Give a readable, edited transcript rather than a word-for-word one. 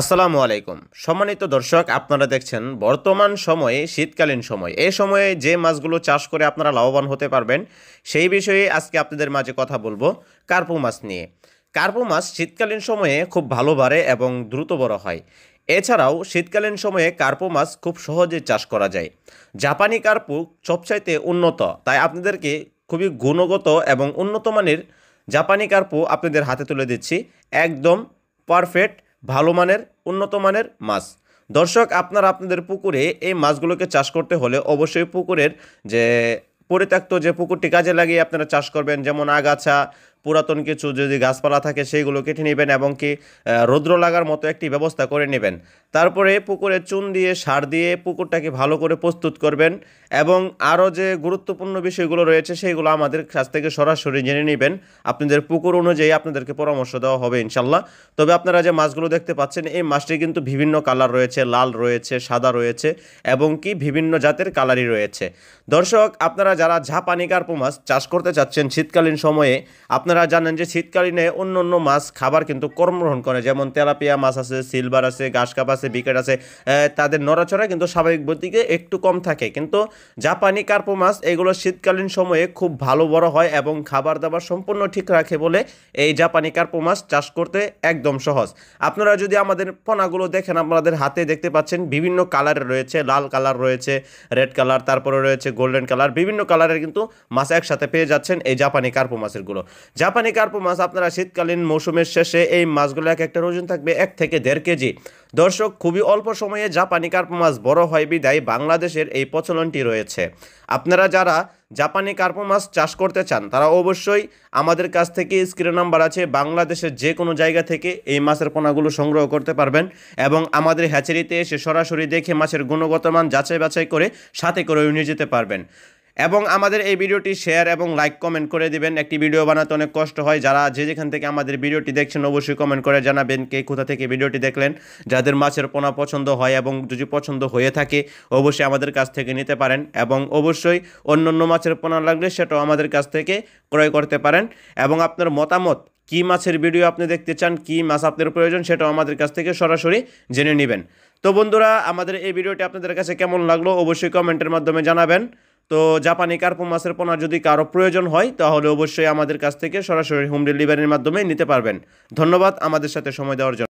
আসসালামু আলাইকুম সম্মানিত দর্শক, আপনারা দেখছেন বর্তমান সময়ে শীতকালীন সময়। এই সময়ে যে মাছগুলো চাষ করে আপনারা লাভবান হতে পারবেন সেই বিষয়ে আজকে আপনাদের মাঝে কথা বলবো কার্পু মাছ নিয়ে। কার্পু মাছ শীতকালীন সময়ে খুব ভালো বাড়ে এবং দ্রুত বড় হয়। এছাড়াও শীতকালীন সময়ে কার্পু মাছ খুব সহজে চাষ করা যায়। জাপানি কার্পু সবচাইতে উন্নত, তাই আপনাদেরকে খুবই গুণগত এবং উন্নত মানের জাপানি কার্পু আপনাদের হাতে তুলে দিচ্ছি। একদম পারফেক্ট, ভালো মানের, উন্নত মানের মাছ। দর্শক, আপনারা আপনাদের পুকুরে এই মাছগুলোকে চাষ করতে হলে অবশ্যই পুকুরের যে পরিত্যক্ত যে পুকুরটি কাজে লাগিয়ে আপনারা চাষ করবেন, যেমন আগাছা, পুরাতন কিছু যদি গাছপালা থাকে সেইগুলো কেটে নেবেন এবং কি রৌদ্র লাগার মতো একটি ব্যবস্থা করে নেবেন। তারপরে পুকুরে চুন দিয়ে সার দিয়ে পুকুরটাকে ভালো করে প্রস্তুত করবেন এবং আরও যে গুরুত্বপূর্ণ বিষয়গুলো রয়েছে সেইগুলো আমাদের কাছ থেকে সরাসরি জেনে নেবেন। আপনাদের পুকুর অনুযায়ী আপনাদেরকে পরামর্শ দেওয়া হবে ইনশাল্লাহ। তবে আপনারা যে মাছগুলো দেখতে পাচ্ছেন এই মাছটি কিন্তু বিভিন্ন কালার রয়েছে, লাল রয়েছে, সাদা রয়েছে এবং কি বিভিন্ন জাতের কালারই রয়েছে। দর্শক, আপনারা যারা জাপানি কার্পু মাছ চাষ করতে চাচ্ছেন শীতকালীন সময়ে, আপনারা জানেন যে শীতকালীনে অন্য অন্য মাছ খাবার কিন্তু কম গ্রহণ করে, যেমন তেলাপিয়া মাছ আছে, সিলভার আছে, ঘাস কাপ আছে, বিকেট আছে। তাদের নড়াচড়া কিন্তু স্বাভাবিক গতিকে একটু কম থাকে, কিন্তু জাপানি কার্পু মাছ এগুলো শীতকালীন সময়ে খুব ভালো বড় হয় এবং খাবার দাবার সম্পূর্ণ ঠিক রাখে বলে এই জাপানি কার্পু মাছ চাষ করতে একদম সহজ। আপনারা যদি আমাদের পোনাগুলো দেখেন, আপনাদের হাতে দেখতে পাচ্ছেন বিভিন্ন কালারের রয়েছে, লাল কালার রয়েছে, রেড কালার, তারপরে রয়েছে গোল্ডেন কালার, বিভিন্ন কালারের কিন্তু মাছ একসাথে পেয়ে যাচ্ছেন এই জাপানি কার্পু মাছেরগুলো। জাপানি কার্পু মাছ আপনারা শীতকালীন মৌসুমের শেষে এই মাছগুলো এক একটা ওজন থাকবে 1 থেকে 1.5 কেজি। দর্শক, খুবই অল্প সময়ে জাপানি কার্পু মাছ বড় হয় বিদায় বাংলাদেশের এই প্রচলনটি রয়েছে। আপনারা যারা জাপানি কার্পু মাছ চাষ করতে চান তারা অবশ্যই আমাদের কাছ থেকে স্ক্রিন নাম্বার আছে, বাংলাদেশের যে কোনো জায়গা থেকে এই মাছের পোনাগুলো সংগ্রহ করতে পারবেন এবং আমাদের হ্যাচারিতে এসে সরাসরি দেখে মাছের গুণগত মান যাচাই বাছাই করে সাথে করে নিয়ে যেতে পারবেন। এবং আমাদের এই ভিডিওটি শেয়ার এবং লাইক কমেন্ট করে দিবেন। একটি ভিডিও বানাতে অনেক কষ্ট হয়, যারা যেখান থেকে আমাদের ভিডিওটি দেখছেন অবশ্যই কমেন্ট করে জানাবেন কে কোথা থেকে ভিডিওটি দেখলেন। যাদের মাছের পোনা পছন্দ হয় এবং যদি পছন্দ হয়ে থাকে অবশ্যই আমাদের কাছ থেকে নিতে পারেন এবং অবশ্যই অন্য অন্য মাছের পোনা লাগলে সেটাও আমাদের কাছ থেকে ক্রয় করতে পারেন। এবং আপনার মতামত, কী মাছের ভিডিও আপনি দেখতে চান, কী মাছ আপনার প্রয়োজন, সেটাও আমাদের কাছ থেকে সরাসরি জেনে নেবেন। তো বন্ধুরা, আমাদের এই ভিডিওটি আপনাদের কাছে কেমন লাগলো অবশ্যই কমেন্টের মাধ্যমে জানাবেন। তো জাপানি কার্পু মাছের পোনা যদি কারো প্রয়োজন হয় তাহলে অবশ্যই আমাদের কাছ থেকে সরাসরি হোম ডেলিভারির মাধ্যমে নিতে পারবেন। ধন্যবাদ আমাদের সাথে সময় দেওয়ার জন্য।